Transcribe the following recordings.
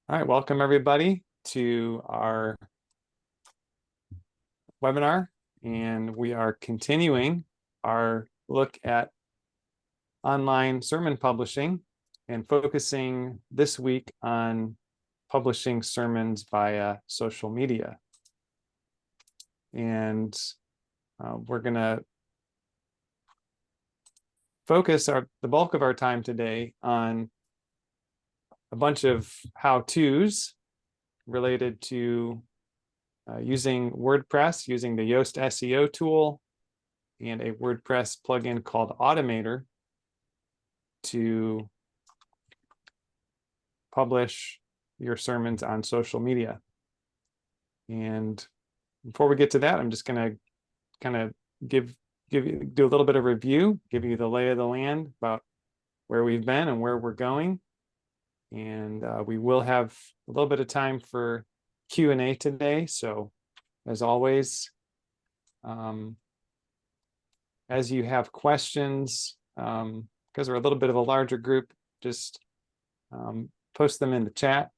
All right, welcome everybody to our webinar, and we are continuing our look at online sermon publishing and focusing this week on publishing sermons via social media. And we're going to focus the bulk of our time today on a bunch of how-tos related to using WordPress, using the Yoast SEO tool and a WordPress plugin called Automator to publish your sermons on social media. And before we get to that, I'm just going to kind of do a little bit of review, give you the lay of the land about where we've been and where we're going. And we will have a little bit of time for Q&A today. So as always, as you have questions, because we're a little bit of a larger group, just post them in the chat.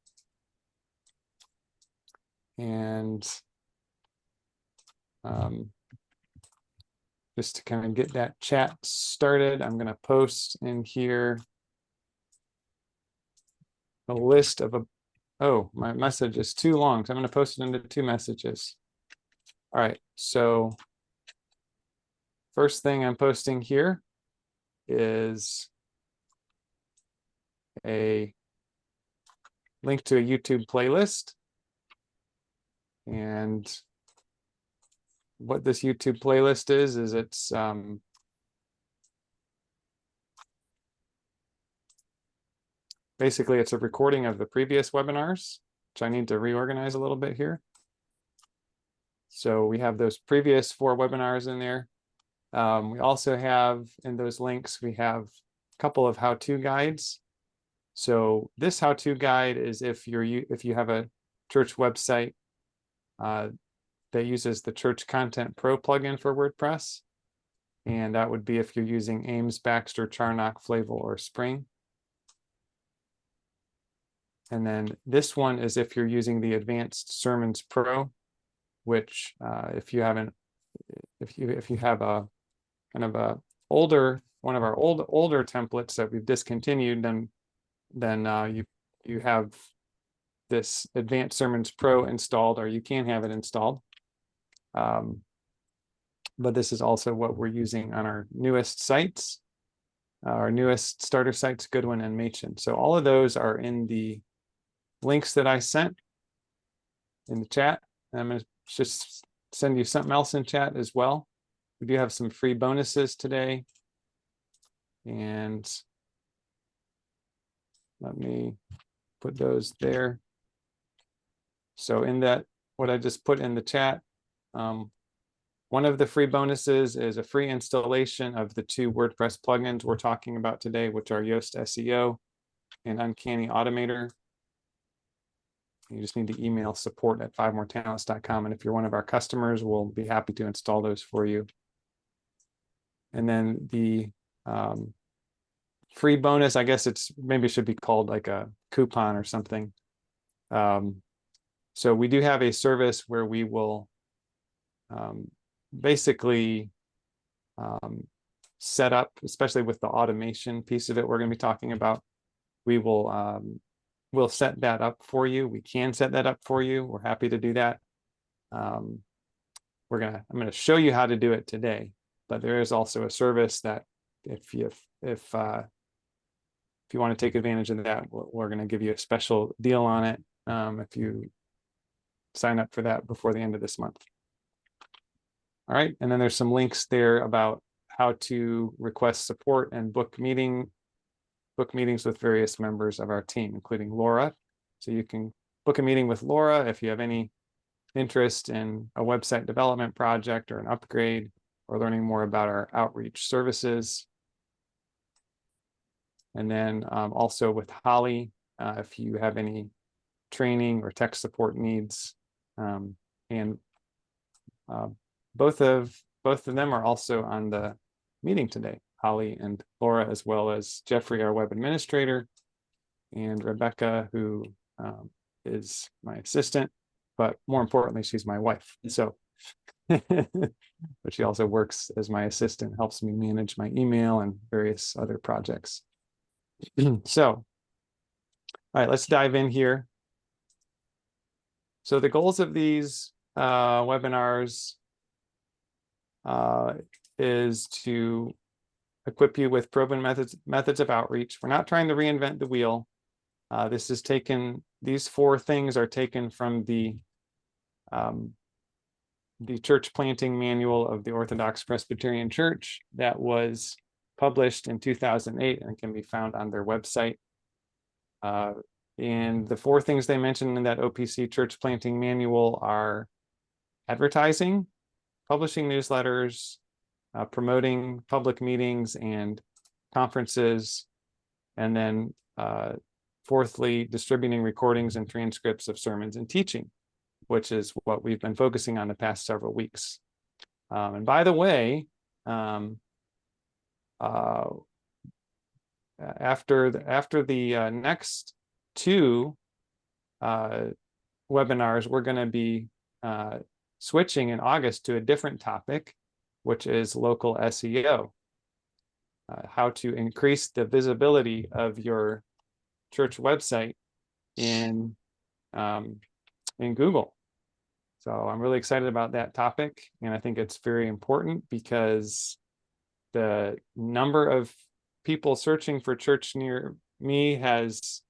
And just to kind of get that chat started, I'm going to post in here a list of oh, my message is too long, so I'm going to post it into 2 messages. All right, so first thing I'm posting here is a link to a YouTube playlist. And what this YouTube playlist is it's basically it's a recording of the previous webinars, which I need to reorganize a little bit here. So we have those previous 4 webinars in there. We also have in those links, we have a couple of how-to guides. So this how-to guide is if you have a church website that uses the Church Content Pro plugin for WordPress. And that would be if you're using Ames, Baxter, Charnock, Flavel, or Spring. And then this one is if you're using the Advanced Sermons Pro, which if you have a kind of a one of our older templates that we've discontinued, then you have this Advanced Sermons Pro installed, or you can have it installed. But this is also what we're using on our newest sites, our newest starter sites, Goodwin and Machen. So all of those are in the links that I sent in the chat. And I'm going to just send you something else in chat as well. We do have some free bonuses today. And let me put those there. So in that, what I just put in the chat, one of the free bonuses is a free installation of the 2 WordPress plugins we're talking about today, which are Yoast SEO and Uncanny Automator. You just need to email support@5moretalents.com. And if you're one of our customers, we'll be happy to install those for you. And then the free bonus, I guess maybe it should be called like a coupon or something. So we do have a service where we will basically set up, especially with the automation piece of it we're going to be talking about, we'll set that up for you. We can set that up for you. We're happy to do that. I'm going to show you how to do it today, but there is also a service that if you want to take advantage of that, we're going to give you a special deal on it if you sign up for that before the end of this month. All right, and then there's some links there about how to request support and book meetings with various members of our team, including Laura. So you can book a meeting with Laura if you have any interest in a website development project or an upgrade, or learning more about our outreach services. And then also with Holly, if you have any training or tech support needs. And both of them are also on the meeting today, Holly and Laura, as well as Jeffrey, our web administrator, and Rebecca, who is my assistant, but more importantly, she's my wife. So, but she also works as my assistant, helps me manage my email and various other projects. So, all right, let's dive in here. So the goals of these webinars is to equip you with proven methods of outreach. We're not trying to reinvent the wheel. These 4 things are taken from the church planting manual of the Orthodox Presbyterian Church that was published in 2008 and can be found on their website. And the 4 things they mentioned in that OPC church planting manual are advertising, publishing newsletters, promoting public meetings and conferences, and then fourthly, distributing recordings and transcripts of sermons and teaching, which is what we've been focusing on the past several weeks. And by the way, after the next 2 webinars, we're going to be switching in August to a different topic, which is local SEO, how to increase the visibility of your church website in Google. So I'm really excited about that topic, and I think it's very important because the number of people searching for church near me has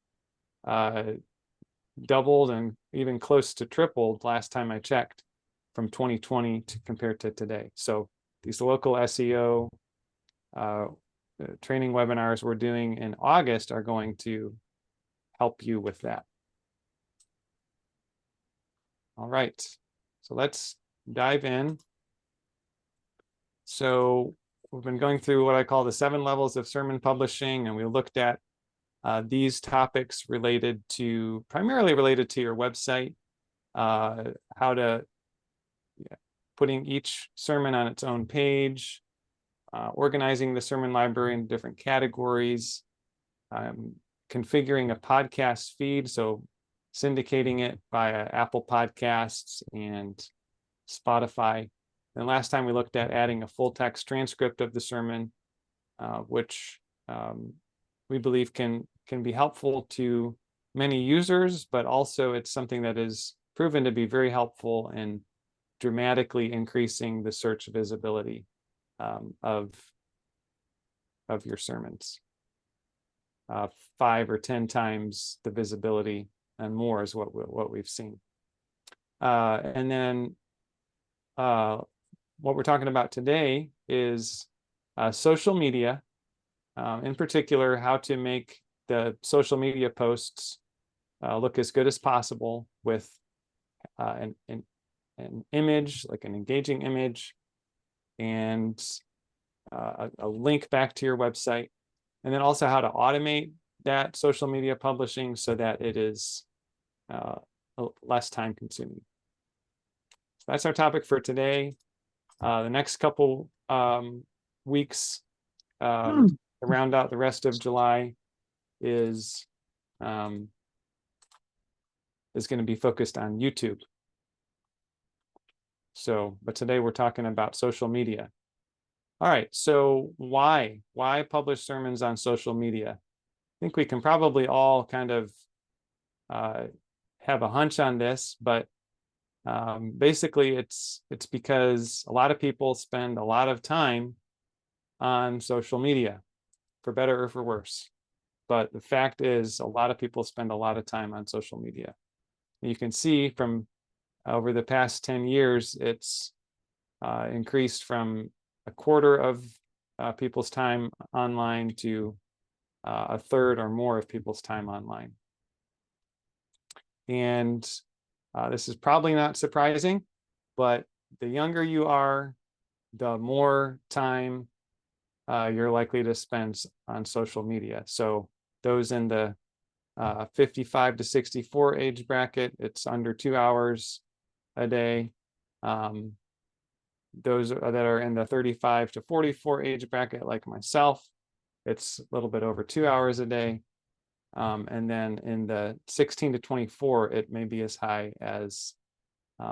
doubled and even close to tripled last time I checked from 2020 compared to today. So these local SEO training webinars we're doing in August are going to help you with that. All right, so let's dive in. So we've been going through what I call the 7 levels of sermon publishing, and we looked at these topics primarily related to your website, how to putting each sermon on its own page, organizing the sermon library in different categories, configuring a podcast feed, so syndicating it via Apple Podcasts and Spotify. And last time we looked at adding a full text transcript of the sermon, which we believe can be helpful to many users, but also it's something that is proven to be very helpful in dramatically increasing the search visibility of your sermons. 5 or 10 times the visibility and more is what we've seen. And then what we're talking about today is social media, in particular, how to make the social media posts look as good as possible with an image, like an engaging image, and a link back to your website, and then also how to automate that social media publishing so that it is less time consuming. So that's our topic for today. The next couple weeks to round out the rest of July is going to be focused on YouTube. So, but today we're talking about social media. All right, so why publish sermons on social media? I think we can probably all kind of have a hunch on this, but basically it's because a lot of people spend a lot of time on social media, for better or for worse. But the fact is, a lot of people spend a lot of time on social media. And you can see from over the past 10 years, it's increased from 1/4 of people's time online to 1/3 or more of people's time online. And this is probably not surprising, but the younger you are, the more time you're likely to spend on social media. So those in the 55 to 64 age bracket, it's under 2 hours a day. Those that are in the 35 to 44 age bracket, like myself, it's a little bit over 2 hours a day. And then in the 16 to 24, it may be as high as 3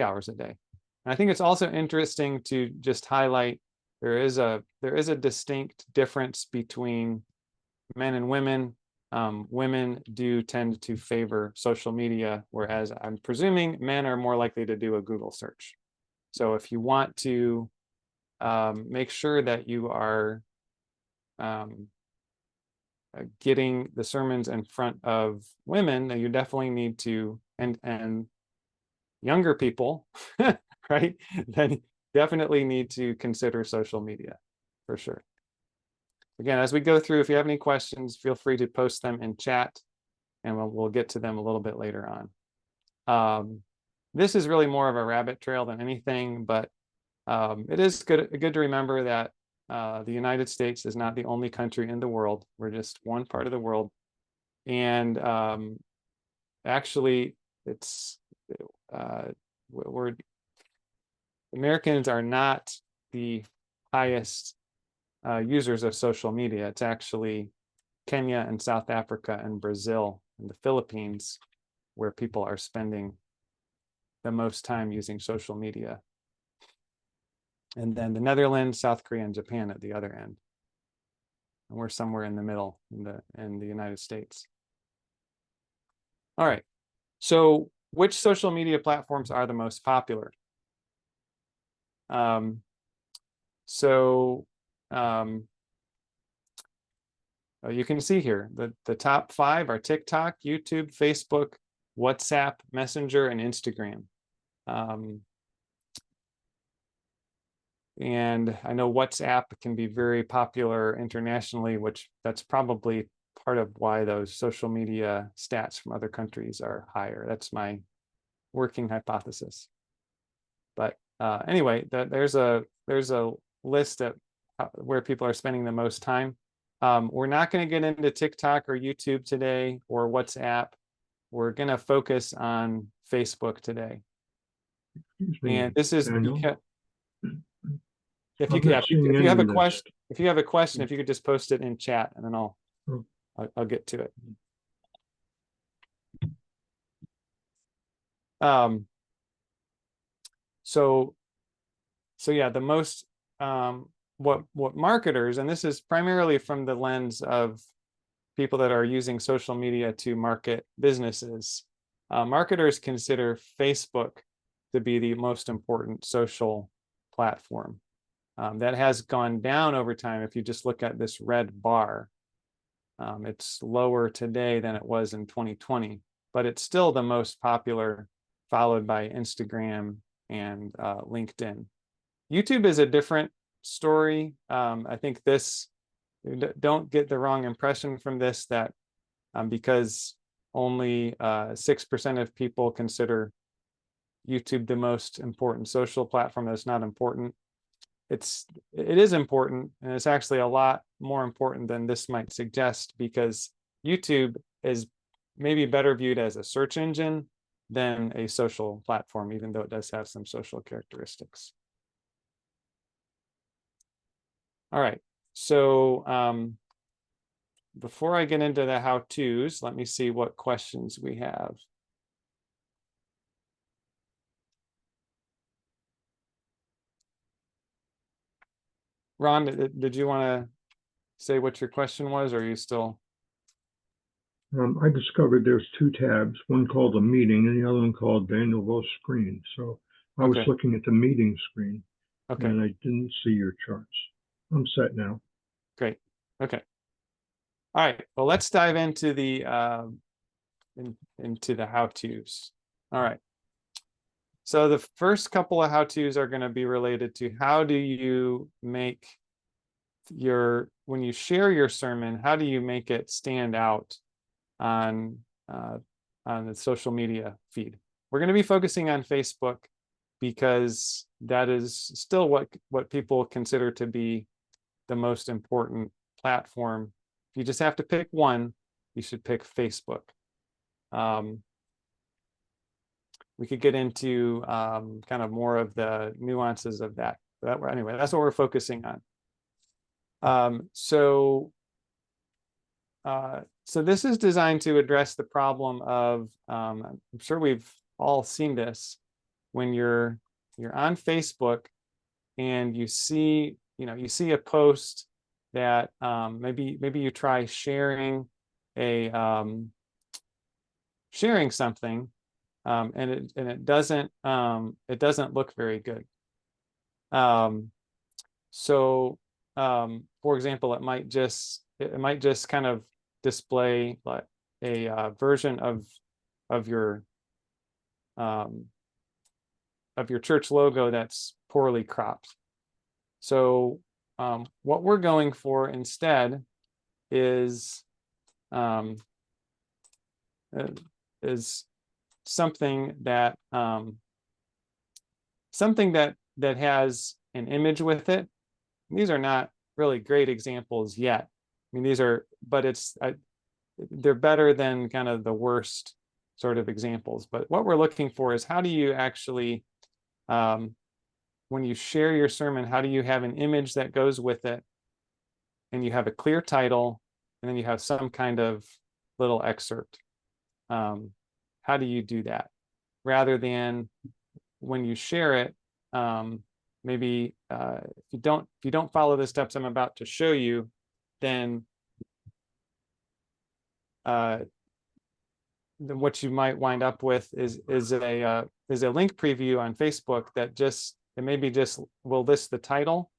hours a day. And I think it's also interesting to just highlight there is a distinct difference between men and women. Women do tend to favor social media, whereas I'm presuming men are more likely to do a Google search. So if you want to make sure that you are getting the sermons in front of women, then you definitely need to, and younger people, right? Then definitely need to consider social media for sure. Again, as we go through, if you have any questions, feel free to post them in chat, and we'll get to them a little bit later on. This is really more of a rabbit trail than anything, but it is good to remember that the United States is not the only country in the world. We're just one part of the world. And actually, Americans are not the highest users of social media. It's actually Kenya and South Africa and Brazil and the Philippines where people are spending the most time using social media. And then the Netherlands, South Korea, and Japan at the other end. And we're somewhere in the middle in the United States. All right. So which social media platforms are the most popular? You can see here the top 5 are TikTok, YouTube, Facebook, WhatsApp, Messenger, and Instagram. And I know WhatsApp can be very popular internationally, that's probably part of why those social media stats from other countries are higher. That's my working hypothesis. But anyway, there's a list of where people are spending the most time. We're not going to get into TikTok or YouTube today or WhatsApp. We're going to focus on Facebook today. And this is because if you have a question, if you could just post it in chat, and then I'll get to it. So yeah, the most what marketers, and this is primarily from the lens of people that are using social media to market businesses, marketers consider Facebook to be the most important social platform. That has gone down over time. If you just look at this red bar, it's lower today than it was in 2020, but it's still the most popular, followed by Instagram and LinkedIn. YouTube is a different story. I think don't get the wrong impression from this that because only 6% of people consider YouTube the most important social platform, that's not important. It is important, and it's actually a lot more important than this might suggest, because YouTube is maybe better viewed as a search engine than a social platform, even though it does have some social characteristics. All right, so before I get into the how-tos, let me see what questions we have. Ron, did you want to say what your question was, or are you still? I discovered there's 2 tabs, one called a meeting and the other one called Daniel Wolf's screen. So I was looking at the meeting screen, and I didn't see your charts. I'm set now. Great. Okay. All right. Well, let's dive into the into the how-tos. All right. So the first couple of how-tos are going to be related to how do you make when you share your sermon, how do you make it stand out on the social media feed? We're going to be focusing on Facebook because that is still what people consider to be the most important platform. If you just have to pick one, you should pick Facebook. We could get into kind of more of the nuances of that. But anyway, that's what we're focusing on. So so this is designed to address the problem of, I'm sure we've all seen this, when you're on Facebook and you see a post that maybe you try sharing sharing something, and it doesn't look very good. So for example, it might just kind of display like a version of your church logo that's poorly cropped. So what we're going for instead is something that that has an image with it. These are not really great examples yet. I mean, these are, but they're better than kind of the worst sort of examples. But what we're looking for is, how do you actually, when you share your sermon, how do you have an image that goes with it, and you have a clear title, and then you have some kind of little excerpt? How do you do that? Rather than when you share it, maybe if you don't follow the steps I'm about to show you, then what you might wind up with is a link preview on Facebook that maybe just will list the title,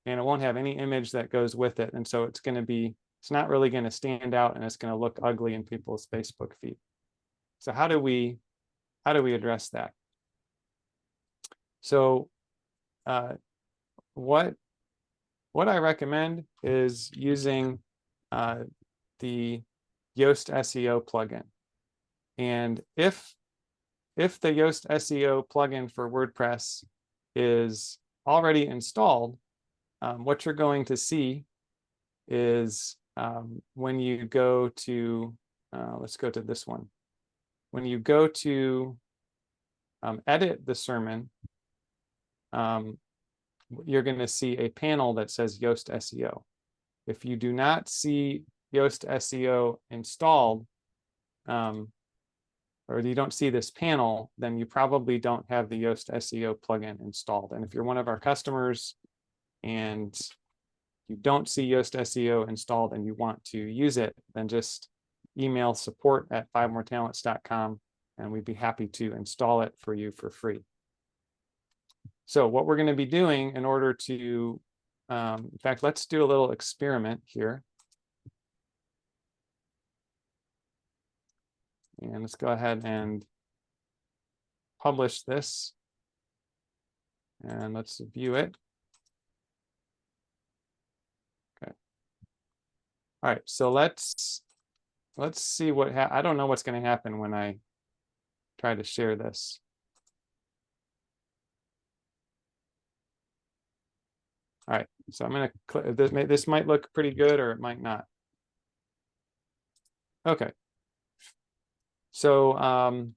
and it won't have any image that goes with it, and so it's not really going to stand out, and it's going to look ugly in people's Facebook feed. So how do we address that? So what I recommend is using the Yoast SEO plugin. And if the Yoast SEO plugin for WordPress is already installed, what you're going to see is when you go to, let's go to this one. When you go to edit the sermon, you're going to see a panel that says Yoast SEO. If you do not see Yoast SEO installed, or you don't see this panel, then you probably don't have the Yoast SEO plugin installed. And if you're one of our customers and you don't see Yoast SEO installed and you want to use it, then just email support@5moretalents.com, and we'd be happy to install it for you for free. So what we're going to be doing in order to, in fact, let's do a little experiment here. And let's go ahead and publish this. And let's view it. Okay. All right, so let's see what I don't know what's going to happen when I try to share this. All right, so I'm going to click. This might look pretty good, or it might not. Okay. So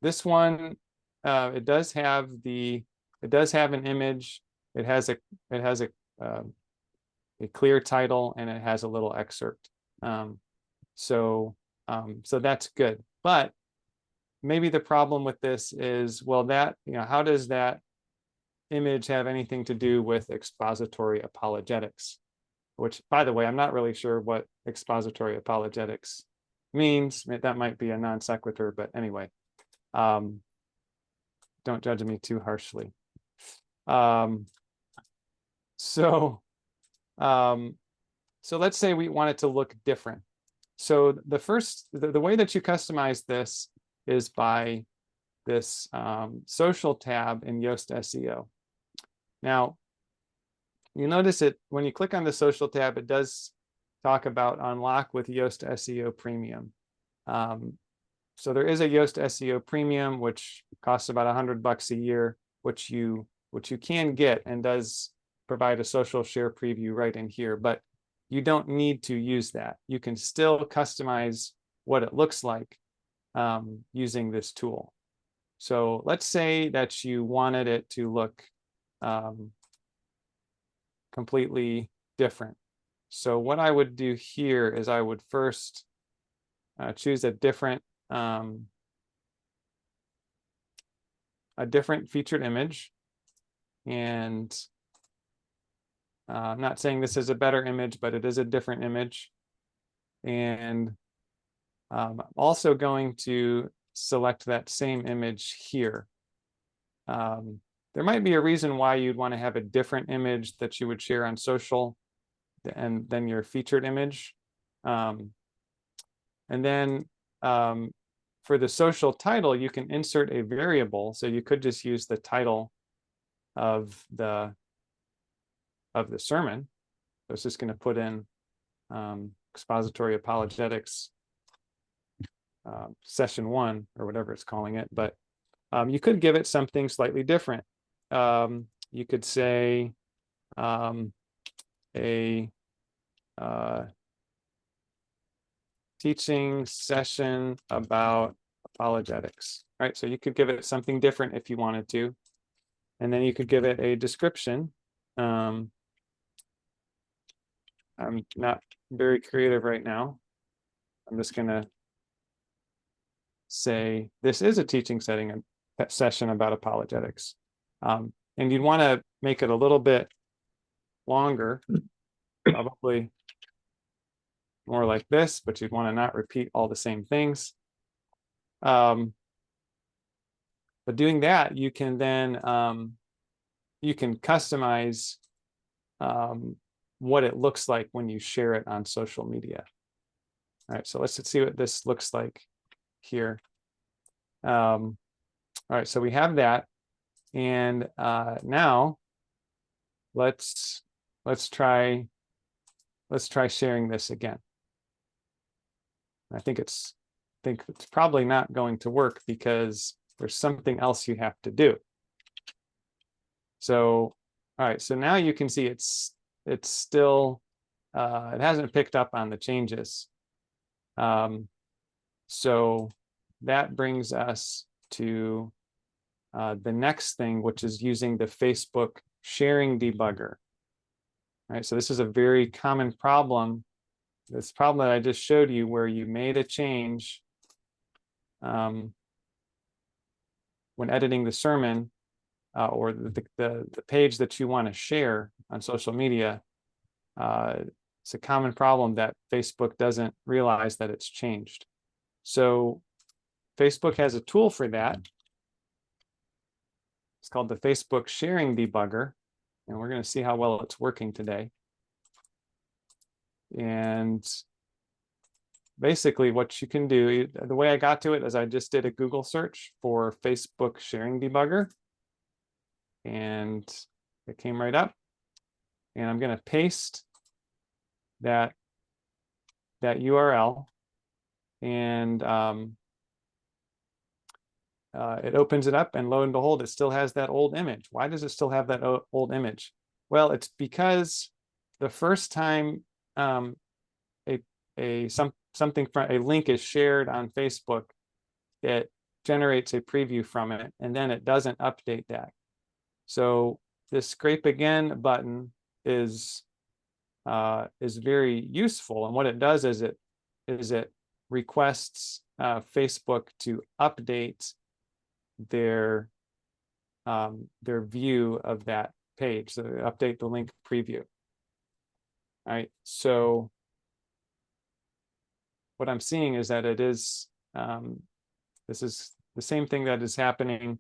this one, it does have an image. It has a clear title, and it has a little excerpt. So that's good. But maybe the problem with this is, well, how does that image have anything to do with expository apologetics? Which, by the way, I'm not really sure what expository apologetics means. That might be a non sequitur, but anyway, don't judge me too harshly. So let's say we want it to look different. So the way that you customize this is by this social tab in Yoast SEO. Now, you notice it when you click on the social tab, it does talk about unlock with Yoast SEO Premium. So there is a Yoast SEO Premium, which costs about $100 a year, which you can get and does provide a social share preview right in here, but you don't need to use that. You can still customize what it looks like using this tool. So let's say that you wanted it to look completely different. So what I would do here is I would first choose a different featured image. And I'm not saying this is a better image, but it is a different image. And I'm also going to select that same image here. There might be a reason why you'd want to have a different image that you would share on social and then your featured image. And then for the social title, you can insert a variable. So you could just use the title of the sermon. So it's just going to put in expository apologetics session 1 or whatever it's calling it. But you could give it something slightly different. You could say a teaching session about apologetics, right? So you could give it something different if you wanted to. And then you could give it a description. I'm not very creative right now. I'm just going to say this is a teaching session about apologetics. And you'd want to make it a little bit longer, probably more like this, but you'd want to not repeat all the same things. But doing that, you can then you can customize what it looks like when you share it on social media. All right, so let's see what this looks like here. All right, so we have that, and now let's try sharing this again. I think it's probably not going to work because there's something else you have to do. So, all right, so now you can see it's still it hasn't picked up on the changes. So that brings us to the next thing, which is using the Facebook sharing debugger. All right, so this is a very common problem. This problem that I just showed you, where you made a change when editing the sermon or the page that you want to share on social media. It's a common problem that Facebook doesn't realize that it's changed. So Facebook has a tool for that. It's called the Facebook sharing debugger, and we're going to see how well it's working today. And basically what you can do, the way I got to it is I just did a Google search for Facebook sharing debugger, and it came right up. And I'm going to paste that URL, and it opens it up, and lo and behold, it still has that old image. Why does it still have that old image? Well, it's because the first time something from a link is shared on Facebook, it generates a preview from it, and then it doesn't update that. So this scrape again button is very useful, and what it does is it requests Facebook to update their view of that page, so update the link preview. All right, so what I'm seeing is that it is this is the same thing that is happening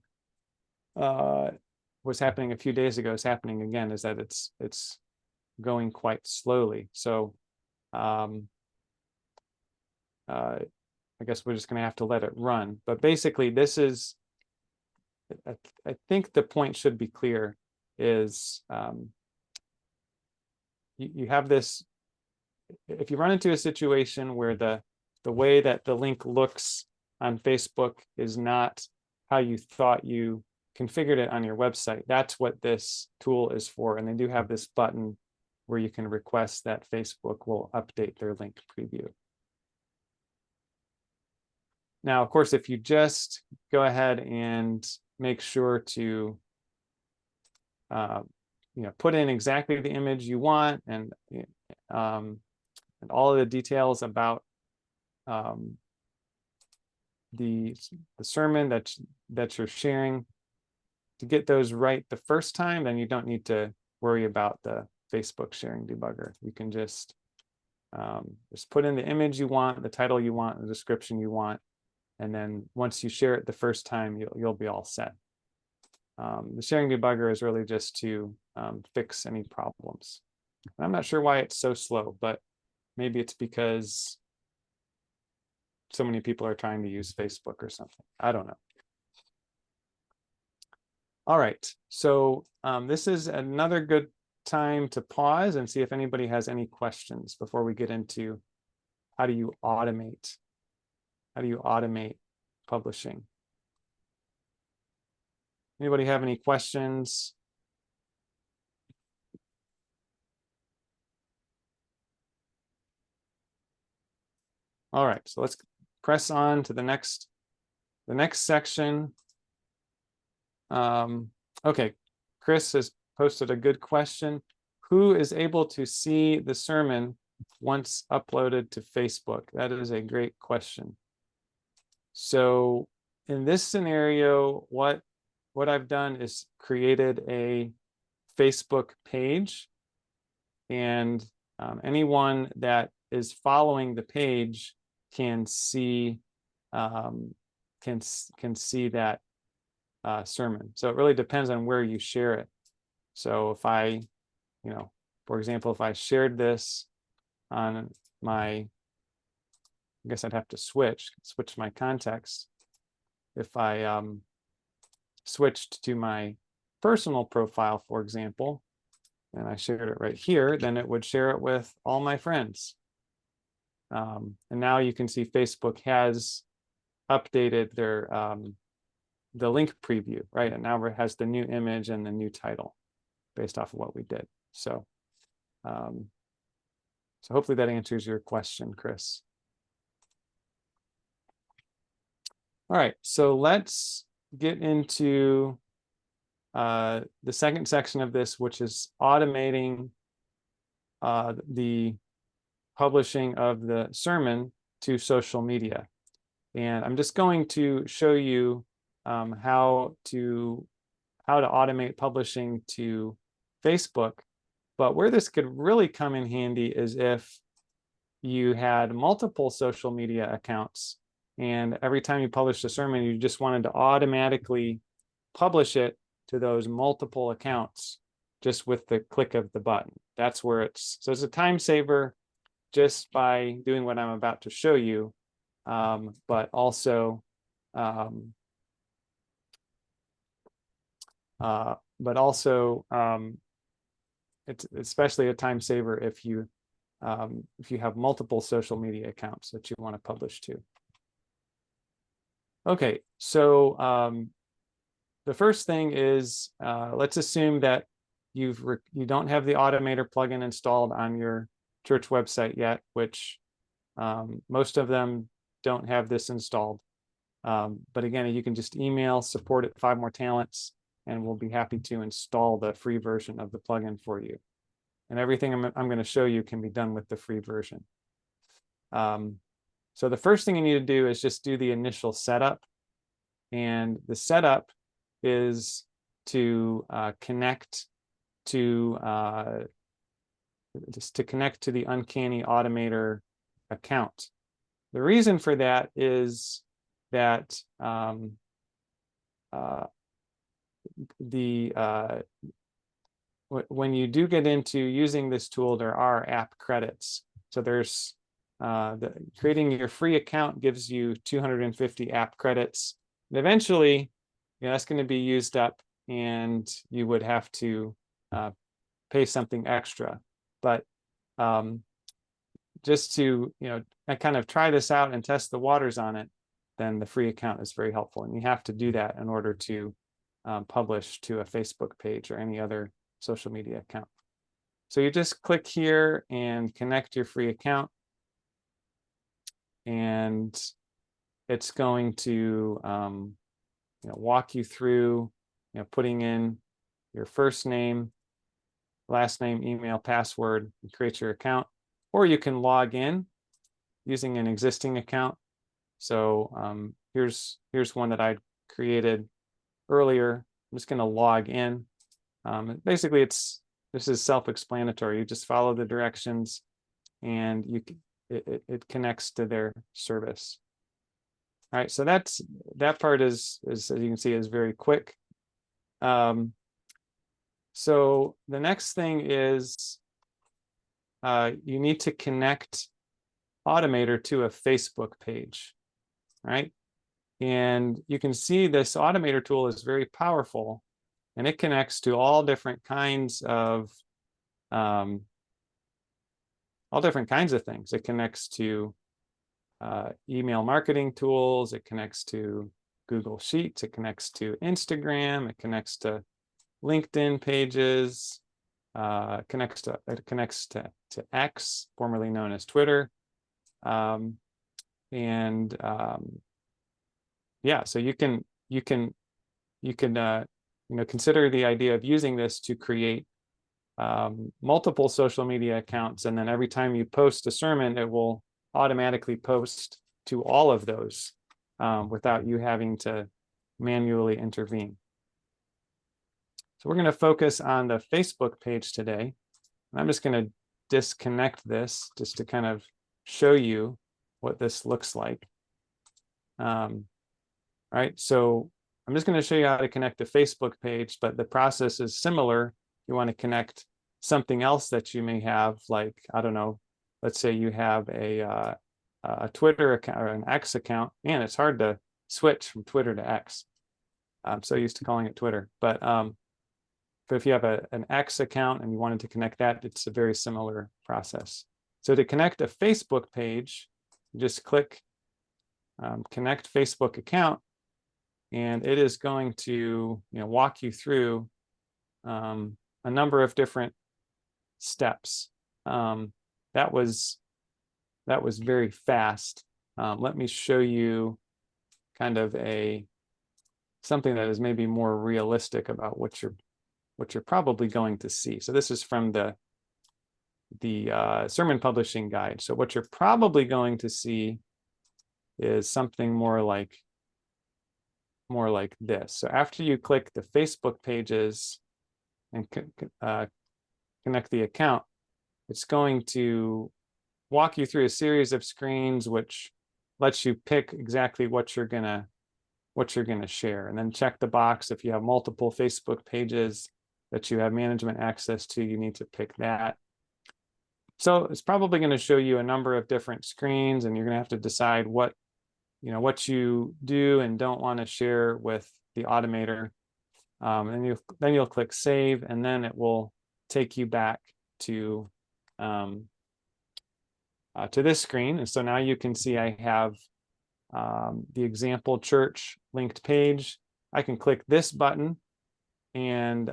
was happening a few days ago is happening again, is that it's going quite slowly. So I guess we're just going to have to let it run. But basically, this is, I think the point should be clear, is you have this, if you run into a situation where the way that the link looks on Facebook is not how you thought you configured it on your website, that's what this tool is for. And they do have this button where you can request that Facebook will update their link preview. Now, of course, if you just go ahead and make sure to put in exactly the image you want and and all of the details about the sermon that you're sharing. To get those right the first time, then you don't need to worry about the Facebook sharing debugger. You can just put in the image you want, the title you want, the description you want, and then once you share it the first time, you'll be all set. The sharing debugger is really just to fix any problems. And I'm not sure why it's so slow, but maybe it's because so many people are trying to use Facebook or something. I don't know. All right, so this is another good time to pause and see if anybody has any questions before we get into how do you automate publishing. Anybody have any questions? All right, so let's press on to the next section. Okay, Chris has posted a good question. Who is able to see the sermon once uploaded to Facebook? That is a great question. So in this scenario, what I've done is created a Facebook page, and anyone that is following the page can see that sermon. So it really depends on where you share it. So if I, for example, if I shared this on my, I guess I'd have to switch my context. If I switched to my personal profile, for example, and I shared it right here, then it would share it with all my friends. And now you can see Facebook has updated their the link preview, right? And now it has the new image and the new title based off of what we did. So, so hopefully that answers your question, Chris. All right, so let's get into the second section of this, which is automating the publishing of the sermon to social media. And I'm just going to show you how to automate publishing to Facebook. But where this could really come in handy is if you had multiple social media accounts, and every time you published a sermon, you just wanted to automatically publish it to those multiple accounts just with the click of the button. That's where it's a time saver just by doing what I'm about to show you, but also it's especially a time saver if you have multiple social media accounts that you want to publish to. Okay, so the first thing is let's assume that you don't have the Automator plugin installed on your church website yet, which most of them don't have this installed. But again, you can just email support@5moretalents, and we'll be happy to install the free version of the plugin for you. And everything I'm going to show you can be done with the free version. So the first thing you need to do is just do the initial setup. And the setup is to connect to the Uncanny Automator account. The reason for that is that when you do get into using this tool, there are app credits. So there's creating your free account gives you 250 app credits. And eventually, that's going to be used up, and you would have to pay something extra. But just to kind of try this out and test the waters on it, then the free account is very helpful. And you have to do that in order to publish to a Facebook page or any other social media account. So you just click here and connect your free account, and it's going to walk you through putting in your first name, last name, email, password, and create your account, or you can log in using an existing account. So here's one that I created earlier. I'm just going to log in. Basically, this is self-explanatory. You just follow the directions, and it connects to their service. All right, so that part is as you can see, is very quick. So the next thing is you need to connect Automator to a Facebook page, right? And you can see this Automator tool is very powerful, and it connects to all different kinds of things. It connects to email marketing tools. It connects to Google Sheets. It connects to Instagram. It connects to LinkedIn pages. It connects to X, formerly known as Twitter. Yeah, so you can consider the idea of using this to create multiple social media accounts, and then every time you post a sermon, it will automatically post to all of those without you having to manually intervene. So we're going to focus on the Facebook page today. And I'm just going to disconnect this just to kind of show you what this looks like. Right, so I'm just going to show you how to connect a Facebook page, but the process is similar. You want to connect something else that you may have, like, I don't know, let's say you have a Twitter account or an X account. Man, it's hard to switch from Twitter to X. I'm so used to calling it Twitter, but if you have an X account and you wanted to connect that, it's a very similar process. So to connect a Facebook page, you just click connect Facebook account, and it is going to walk you through a number of different steps. That was very fast. Let me show you kind of something that is maybe more realistic about what you're probably going to see. So this is from the sermon publishing guide. So what you're probably going to see is something more like this. So after you click the Facebook pages and connect the account, it's going to walk you through a series of screens which lets you pick exactly what you're gonna share, and then check the box if you have multiple Facebook pages that you have management access to. You need to pick that. So it's probably going to show you a number of different screens, and you're going to have to decide what you do and don't want to share with the Automator. And then you'll click save, and then it will take you back to this screen. And so now you can see I have the example church linked page. I can click this button and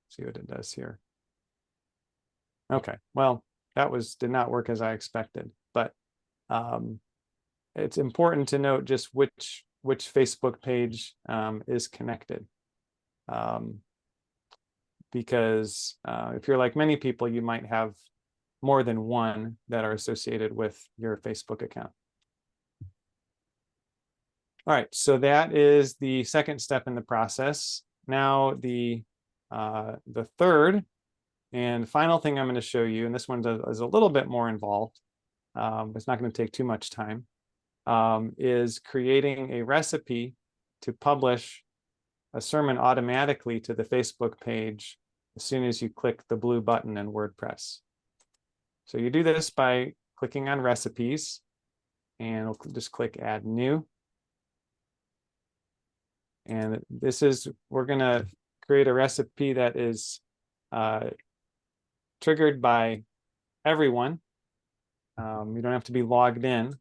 see what it does here. Okay, well, that did not work as I expected, but it's important to note just which Facebook page is connected. Because if you're like many people, you might have more than one that are associated with your Facebook account. All right, so that is the second step in the process. Now the third and final thing I'm going to show you, and this one is a little bit more involved, it's not going to take too much time, is creating a recipe to publish a sermon automatically to the Facebook page as soon as you click the blue button in WordPress. So you do this by clicking on recipes, and we'll just click add new. And we're going to create a recipe that is triggered by everyone. You don't have to be logged in.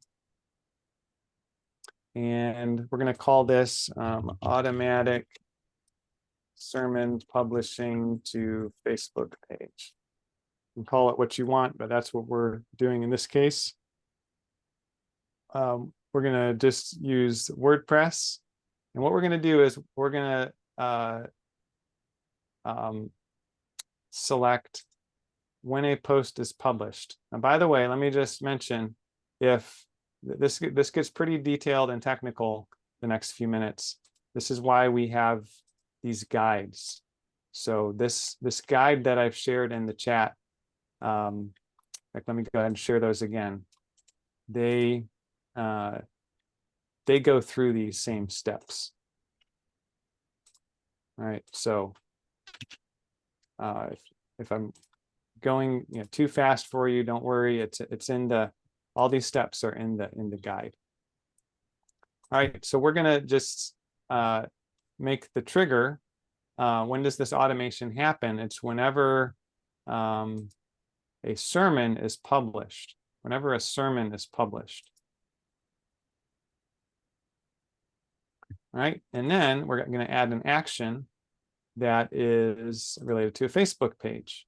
And we're going to call this automatic sermon publishing to Facebook page. You can call it what you want, but that's what we're doing in this case. We're going to just use WordPress. And what we're going to do is we're going to select when a post is published. And by the way, let me just mention, if this gets pretty detailed and technical the next few minutes, this is why we have these guides. So this guide that I've shared in the chat, let me go ahead and share those again. They go through these same steps. All right, so if I'm going too fast for you, don't worry. It's in the, all these steps are in the guide. All right, so we're gonna just make the trigger. When does this automation happen? It's whenever a sermon is published. Whenever a sermon is published. All right, and then we're going to add an action that is related to a Facebook page.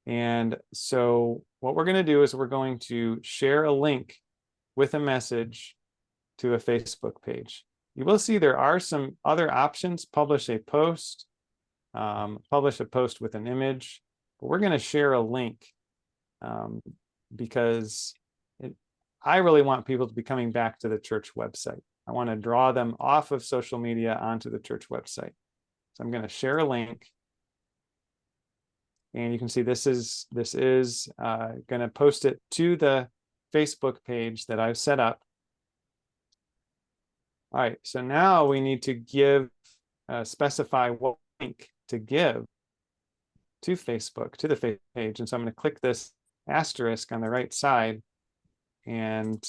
And so what we're going to do is we're going to share a link with a message to a Facebook page. You will see there are some other options: publish a post with an image, but we're going to share a link because I really want people to be coming back to the church website. I want to draw them off of social media onto the church website. So I'm going to share a link. And you can see this is going to post it to the Facebook page that I've set up. All right, so now we need to give, specify what link to give to Facebook, to the Facebook page. And so I'm going to click this asterisk on the right side, and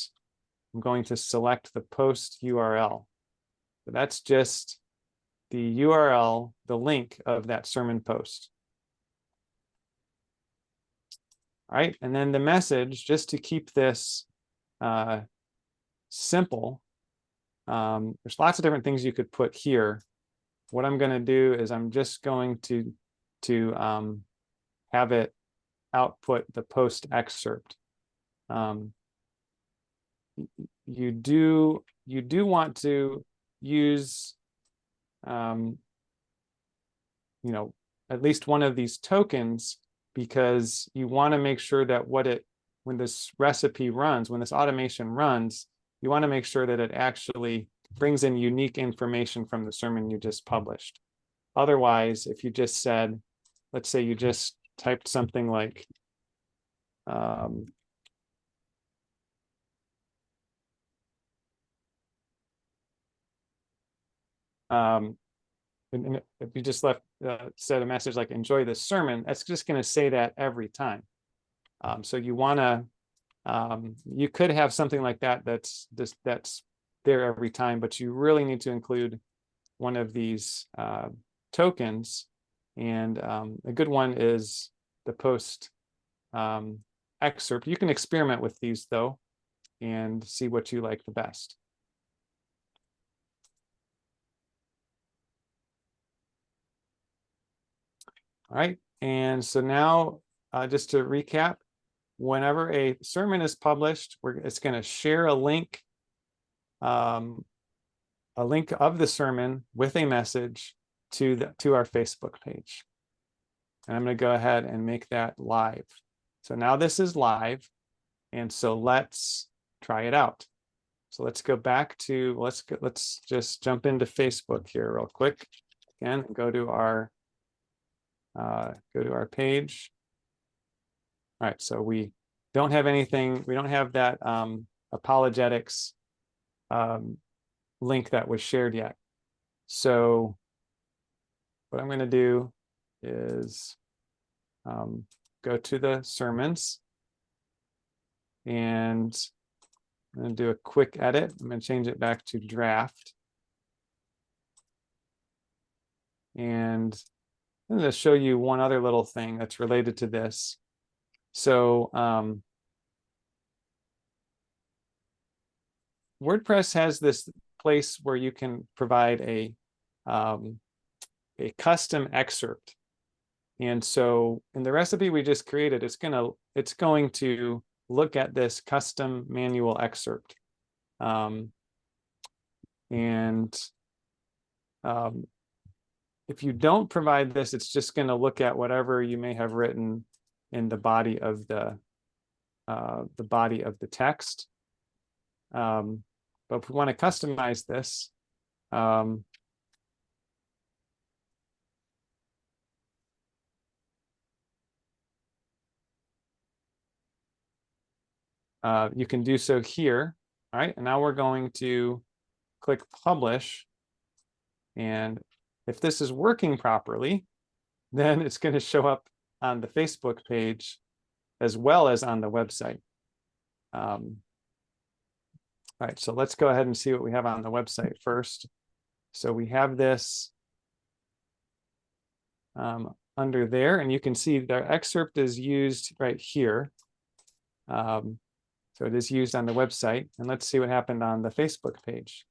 I'm going to select the post URL. So that's just the URL, the link of that sermon post. All right, and then the message, just to keep this simple, there's lots of different things you could put here. What I'm going to do is I'm just going to have it output the post excerpt. You do want to use at least one of these tokens, because you want to make sure that when this recipe runs, when this automation runs, you want to make sure that it actually brings in unique information from the sermon you just published. Otherwise, if you just said, let's say you just typed something like and if you just said a message like "enjoy this sermon," that's just going to say that every time. So you want to, you could have something like that that's there every time, but you really need to include one of these tokens. And a good one is the post excerpt. You can experiment with these though and see what you like the best. All right, and so now just to recap, whenever a sermon is published, it's going to share a link of the sermon with a message to our Facebook page. And I'm going to go ahead and make that live. So now this is live, and so let's try it out. So let's go back to let's just jump into Facebook here real quick. Again, go to our page. All right, so we don't have anything. We don't have that apologetics link that was shared yet. So what I'm going to do is go to the sermons, and I'm going to do a quick edit. I'm going to change it back to draft. And I'm going to show you one other little thing that's related to this. So WordPress has this place where you can provide a custom excerpt. And so in the recipe we just created, it's going to look at this custom manual excerpt. And if you don't provide this, it's just going to look at whatever you may have written in the body of the text. But if we want to customize this, you can do so here. All right, and now we're going to click publish. And if this is working properly, then it's going to show up on the Facebook page as well as on the website. All right, so let's go ahead and see what we have on the website first. So we have this under there, and you can see the excerpt is used right here. So it is used on the website. And let's see what happened on the Facebook page.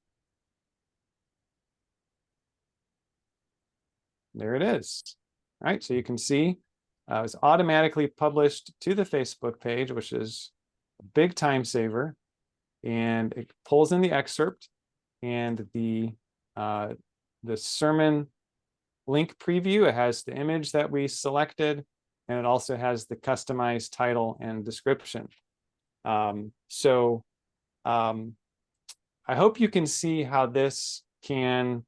There it is. All right, so you can see it was automatically published to the Facebook page, which is a big time saver. And it pulls in the excerpt and the sermon link preview. It has the image that we selected, and it also has the customized title and description. I hope you can see how this can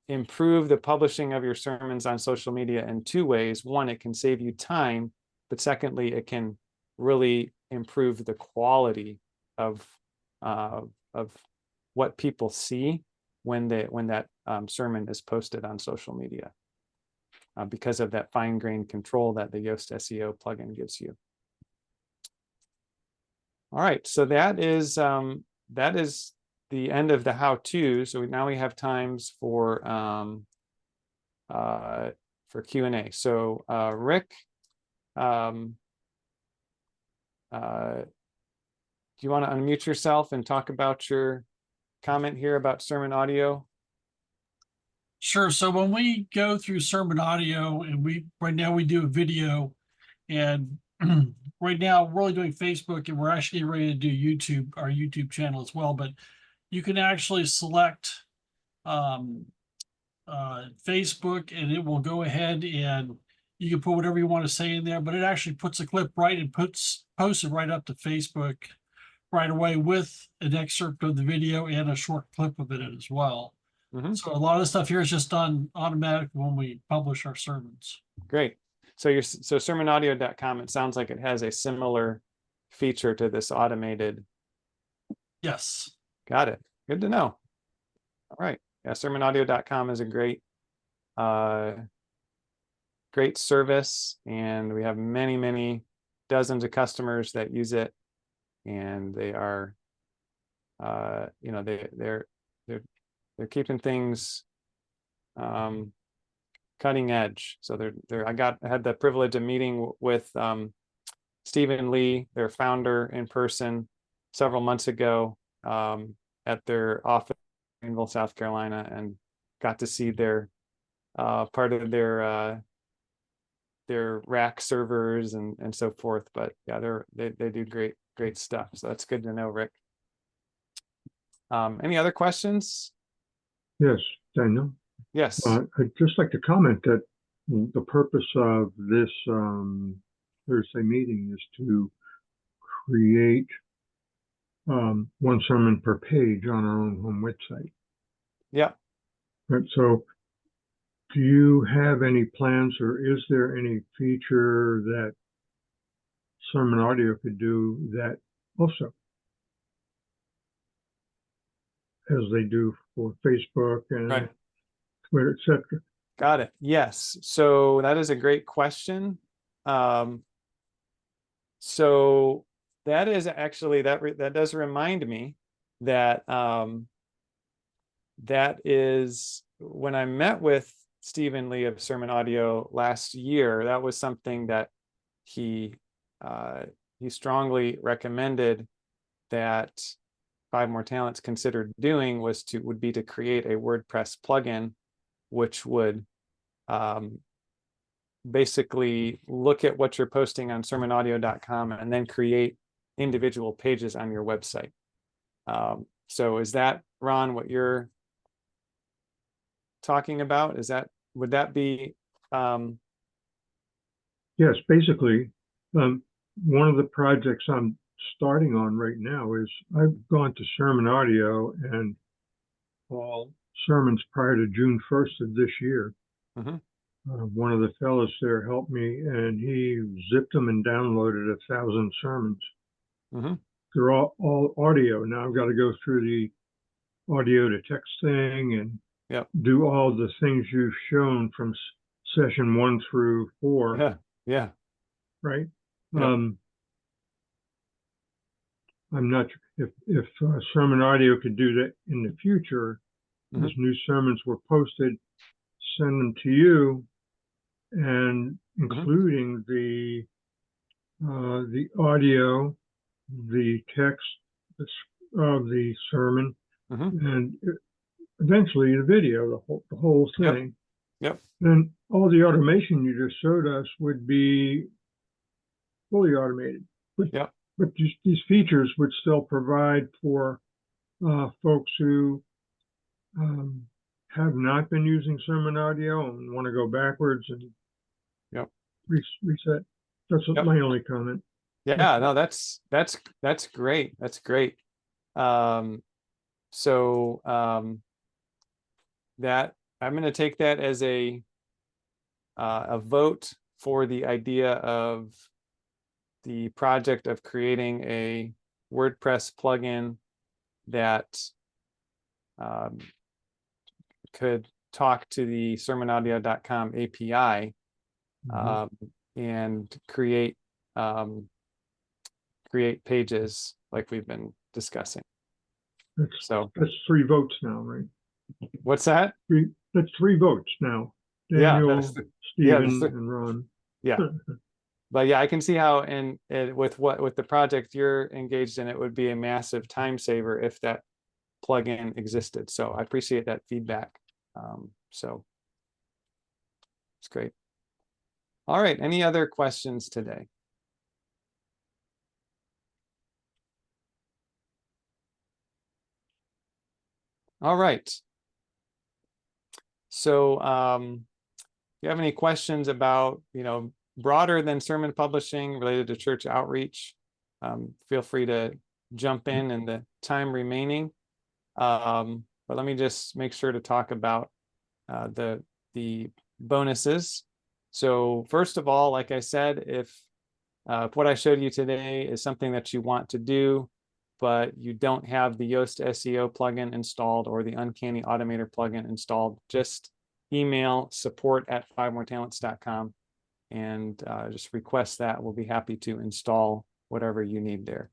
improve the publishing of your sermons on social media in two ways. One, it can save you time, but secondly, it can really improve the quality of what people see when that sermon is posted on social media, because of that fine-grained control that the Yoast SEO plugin gives you. All right, so that is the end of the how-to. So now we have times for Q&A. So Rick, do you want to unmute yourself and talk about your comment here about SermonAudio? Sure. So when we go through SermonAudio, and right now we do a video, and right now we're only doing Facebook, and we're actually ready to do YouTube, our YouTube channel as well. But you can actually select Facebook, and it will go ahead and you can put whatever you want to say in there. But it actually puts a clip right and posts it right up to Facebook right away with an excerpt of the video and a short clip of it as well. Mm-hmm. So a lot of the stuff here is just done automatically when we publish our sermons. Great. So SermonAudio.com, it sounds like it has a similar feature to this automated. Yes. Got it. Good to know. All right. Yeah, SermonAudio.com is a great service, and we have many dozens of customers that use it, and they are they're keeping things cutting edge. So I had the privilege of meeting with Stephen Lee, their founder, in person several months ago at their office in Greenville, South Carolina, and got to see their part of their rack servers and so forth. But yeah, they do great stuff. So that's good to know, Rick. Any other questions? Yes, Daniel. Yes. I'd just like to comment that the purpose of this Thursday meeting is to create one sermon per page on our own home website. Yeah. Right, so do you have any plans, or is there any feature that SermonAudio could do that also, as they do for Facebook and Twitter, etc.? Got it. Yes. So that is a great question. So that is actually, that does remind me that that is when I met with Stephen Lee of SermonAudio last year, that was something that he strongly recommended that Five More Talents considered doing would be to create a WordPress plugin, which would basically look at what you're posting on SermonAudio.com and then create individual pages on your website. So is that, Ron, what you're talking about? Would that be, Yes, basically, one of the projects I'm starting on right now is I've gone to SermonAudio and all sermons prior to June 1st of this year. mhm, One of the fellows there helped me, and he zipped them and downloaded 1,000 sermons. mhm. They're all audio. Now I've got to go through the audio to text thing and Yep. do all the things you've shown from session 1 through 4. Yeah, yeah, Right? Yep. I'm not sure if SermonAudio could do that in the future. Mhm. As new sermons were posted, send them to you, and including the audio, the text of the sermon, Mhm. and eventually the video, the whole Yep. thing. Yep. Then all the automation you just showed us would be fully automated. Yep. But these features would still provide for folks who have not been using SermonAudio and want to go backwards and Yep. reset. That's Yep. my only comment. Yeah, no, that's great. That's great. So that I'm going to take that as a vote for the idea of the project of creating a WordPress plugin that could talk to the sermonaudio.com API and create pages like we've been discussing. That's 3 votes now, right? What's that? That's 3 votes now. Yeah, Daniel, Stephen, and Ron. Yeah. But yeah, I can see how, and with the project you're engaged in, it would be a massive time saver if that plugin existed. So I appreciate that feedback. So it's great. All right. Any other questions today? All right. So if you have any questions about, broader than sermon publishing related to church outreach, feel free to jump in the time remaining. But let me just make sure to talk about the bonuses. So first of all, like I said, if what I showed you today is something that you want to do, but you don't have the Yoast SEO plugin installed or the Uncanny Automator plugin installed, just email support@5moretalents.com and just request that. We'll be happy to install whatever you need there.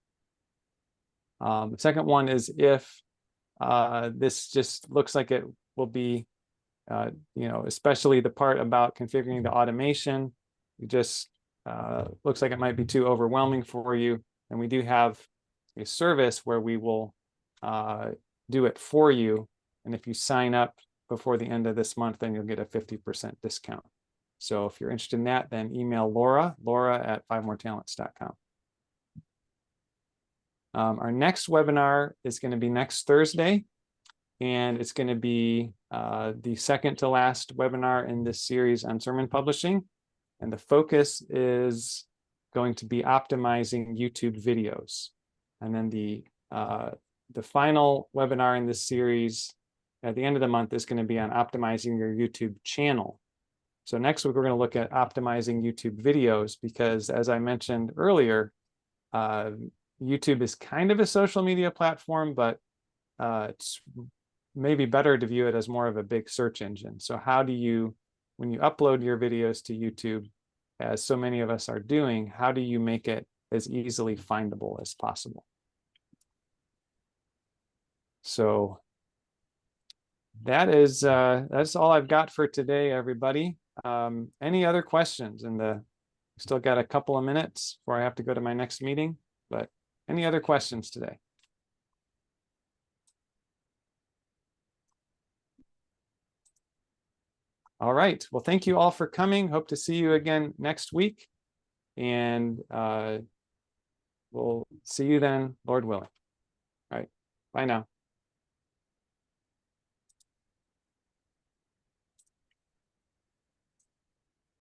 The second one is if this just looks like it will be, especially the part about configuring the automation, it just looks like it might be too overwhelming for you. And we do have a service where we will do it for you. And if you sign up before the end of this month, then you'll get a 50% discount. So if you're interested in that, then email Laura at 5moretalents.com. Our next webinar is going to be next Thursday, and it's going to be the second to last webinar in this series on sermon publishing. And the focus is going to be optimizing YouTube videos. And then the final webinar in this series at the end of the month is going to be on optimizing your YouTube channel. So next week, we're going to look at optimizing YouTube videos because, as I mentioned earlier, YouTube is kind of a social media platform, but it's maybe better to view it as more of a big search engine. So how do you, when you upload your videos to YouTube, as so many of us are doing, how do you make it as easily findable as possible? So that's all I've got for today, everybody. Any other questions? Still got a couple of minutes before I have to go to my next meeting, but any other questions today? All right. Well, thank you all for coming. Hope to see you again next week. And we'll see you then, Lord willing. All right. Bye now.